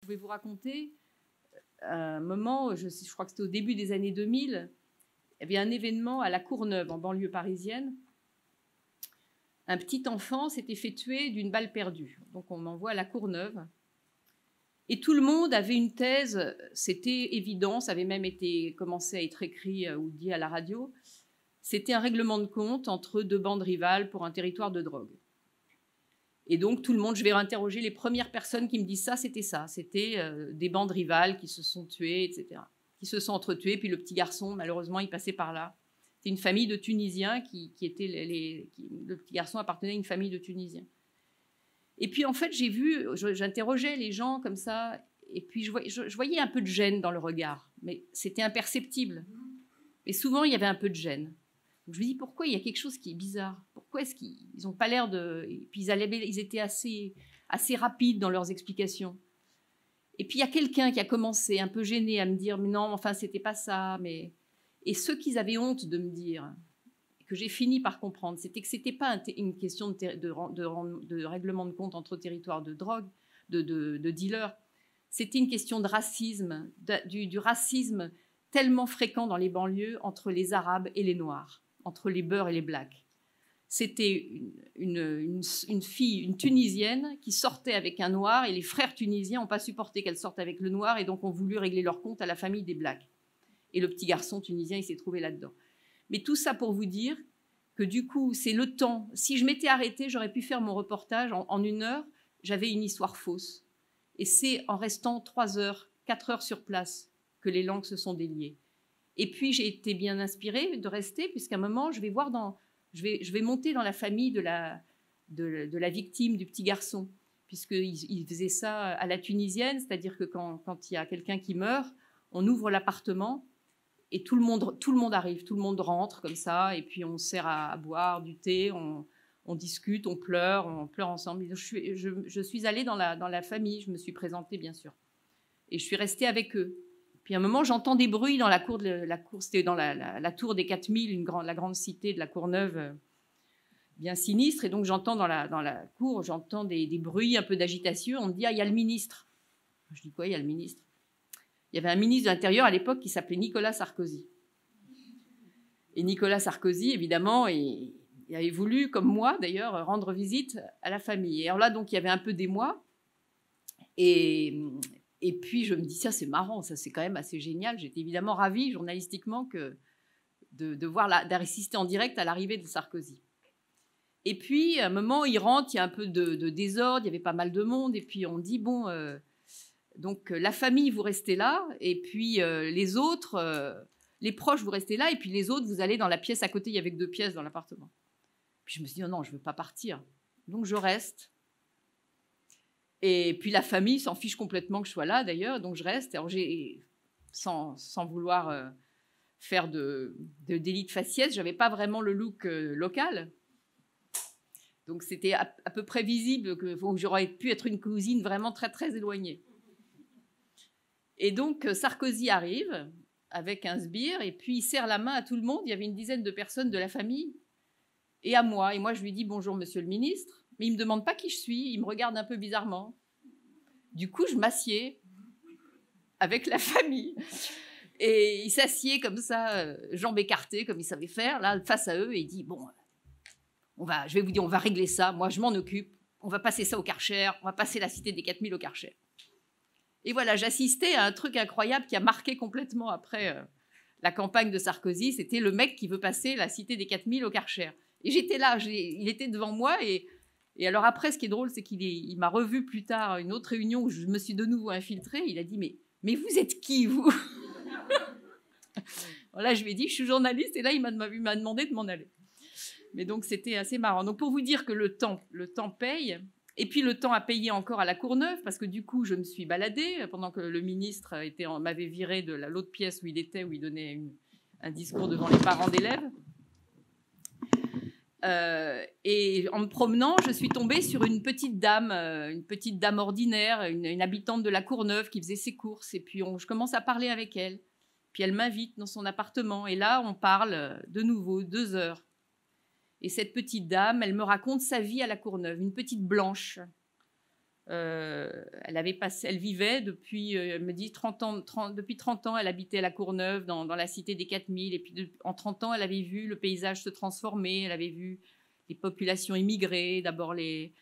Je vais vous raconter un moment, je crois que c'était au début des années 2000, il y avait un événement à La Courneuve, en banlieue parisienne. Un petit enfant s'était fait tuer d'une balle perdue. Donc on m'envoie à La Courneuve. Et tout le monde avait une thèse, c'était évident, ça avait même été commencé à être écrit ou dit à la radio. C'était un règlement de compte entre deux bandes rivales pour un territoire de drogue. Et donc tout le monde, je vais interroger les premières personnes qui me disent ça, c'était des bandes rivales qui se sont tuées, etc. Qui se sont entretuées, puis le petit garçon, malheureusement, il passait par là. C'est une famille de Tunisiens le petit garçon appartenait à une famille de Tunisiens. Et puis en fait, j'interrogeais les gens comme ça, et puis je voyais un peu de gêne dans le regard, mais c'était imperceptible. Mais souvent, il y avait un peu de gêne. Donc je me dis, pourquoi il y a quelque chose qui est bizarre? Pourquoi est-ce qu'ils n'ont pas l'air de... Et puis ils étaient assez rapides dans leurs explications. Et puis il y a quelqu'un qui a commencé, un peu gêné, à me dire, mais non, enfin, c'était pas ça. Et ce qu'ils avaient honte de me dire, que j'ai fini par comprendre, c'était que c'était pas une question de règlement de compte entre territoires de drogue, de dealers. C'était une question de racisme, du racisme tellement fréquent dans les banlieues entre les Arabes et les Noirs, entre les Beurs et les Blacks. C'était une fille, une Tunisienne, qui sortait avec un Noir, et les frères tunisiens n'ont pas supporté qu'elle sorte avec le Noir, et donc ont voulu régler leur compte à la famille des Blacks. Et le petit garçon tunisien, il s'est trouvé là-dedans. Mais tout ça pour vous dire que du coup, c'est le temps. Si je m'étais arrêtée, j'aurais pu faire mon reportage en 1 heure. J'avais une histoire fausse. Et c'est en restant 3 heures, 4 heures sur place que les langues se sont déliées. Et puis, j'ai été bien inspirée de rester, puisqu'à un moment, je vais monter dans la famille de la victime, du petit garçon, puisqu'il faisait ça à la tunisienne, c'est-à-dire que quand il y a quelqu'un qui meurt, on ouvre l'appartement, et tout le monde arrive, tout le monde rentre comme ça, et puis on sert à boire du thé, on discute, on pleure ensemble. Je suis allée dans la famille, je me suis présentée bien sûr, et je suis restée avec eux. Puis à un moment, j'entends des bruits dans la cour, c'était dans la tour des 4000, la grande cité de La Courneuve, bien sinistre, et donc j'entends dans la cour, j'entends des bruits, un peu d'agitation, on me dit « Ah, il y a le ministre ». Je dis « Quoi, il y a le ministre ?» Il y avait un ministre de l'Intérieur à l'époque qui s'appelait Nicolas Sarkozy. Et Nicolas Sarkozy, évidemment, il avait voulu, comme moi d'ailleurs, rendre visite à la famille. Et alors là, donc, il y avait un peu d'émoi. Et puis, je me dis, ça, c'est marrant, ça, c'est quand même assez génial. J'étais évidemment ravie, journalistiquement, d'assister en direct à l'arrivée de Sarkozy. Et puis, à un moment, il rentre, il y a un peu de désordre, il y avait pas mal de monde. Et puis, on dit, bon... Donc, la famille, vous restez là, et puis les autres, les proches, vous restez là, et puis les autres, vous allez dans la pièce à côté. Il y avait que 2 pièces dans l'appartement. Puis je me suis dit, non, je ne veux pas partir. Donc, je reste. Et puis la famille s'en fiche complètement que je sois là, d'ailleurs, donc je reste. Alors, sans vouloir faire de délit de faciès, je n'avais pas vraiment le look local. Donc, c'était à peu près visible que j'aurais pu être une cousine vraiment très, très éloignée. Et donc, Sarkozy arrive avec un sbire, et puis il serre la main à tout le monde. Il y avait une dizaine de personnes de la famille, et à moi. Et moi, je lui dis « Bonjour, monsieur le ministre ». Mais il ne me demande pas qui je suis, il me regarde un peu bizarrement. Du coup, je m'assieds avec la famille. Et il s'assied comme ça, jambes écartées, comme il savait faire, là, face à eux, et il dit « Bon, je vais vous dire, on va régler ça, moi, je m'en occupe. On va passer ça au Karcher, on va passer la cité des 4000 au Karcher ». Et voilà, j'assistais à un truc incroyable qui a marqué complètement après la campagne de Sarkozy. C'était le mec qui veut passer la cité des 4000 au Karcher. Et j'étais là, il était devant moi. Et alors après, ce qui est drôle, c'est qu'il m'a revu plus tard à une autre réunion où je me suis de nouveau infiltrée. Il a dit, mais vous êtes qui, vous? Voilà, je lui ai dit, je suis journaliste. Et là, il m'a demandé de m'en aller. Mais donc, c'était assez marrant. Donc, pour vous dire que le temps paye. Et puis le temps a payé encore à La Courneuve, parce que du coup, je me suis baladée pendant que le ministre m'avait viré de l'autre pièce où il était, où il donnait un discours devant les parents d'élèves. Et en me promenant, je suis tombée sur une petite dame ordinaire, une habitante de La Courneuve qui faisait ses courses. Et puis je commence à parler avec elle. Puis elle m'invite dans son appartement. Et là, on parle de nouveau 2 heures. Et cette petite dame, elle me raconte sa vie à La Courneuve, une petite blanche, Elle vivait depuis, elle me dit, 30 ans, depuis 30 ans, elle habitait à la Courneuve, dans la cité des 4000. Et puis, en 30 ans, elle avait vu le paysage se transformer. Elle avait vu les populations immigrer, d'abord les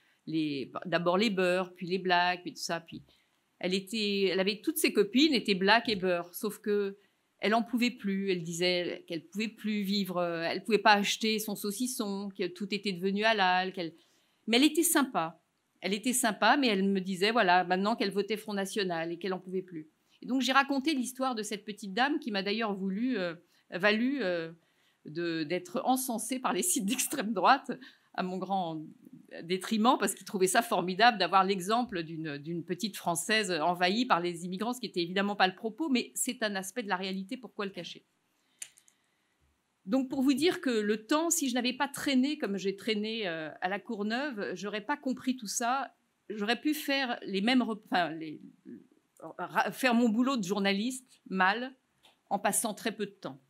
Beurs, puis les Blacks, puis tout ça. Puis, elle avait toutes ses copines étaient Blacks et Beurs, sauf que elle en pouvait plus. Elle disait qu'elle pouvait plus vivre, elle pouvait pas acheter son saucisson, que tout était devenu halal. Mais elle était sympa. Elle était sympa, mais elle me disait, voilà, maintenant qu'elle votait Front National et qu'elle n'en pouvait plus. Et donc, j'ai raconté l'histoire de cette petite dame qui m'a d'ailleurs valu d'être encensée par les sites d'extrême droite, à mon grand détriment, parce qu'ils trouvaient ça formidable d'avoir l'exemple d'une petite Française envahie par les immigrants, ce qui n'était évidemment pas le propos, mais c'est un aspect de la réalité, pourquoi le cacher? Donc, pour vous dire que le temps, si je n'avais pas traîné comme j'ai traîné à la Courneuve, je n'aurais pas compris tout ça. J'aurais pu faire faire mon boulot de journaliste mal, en passant très peu de temps.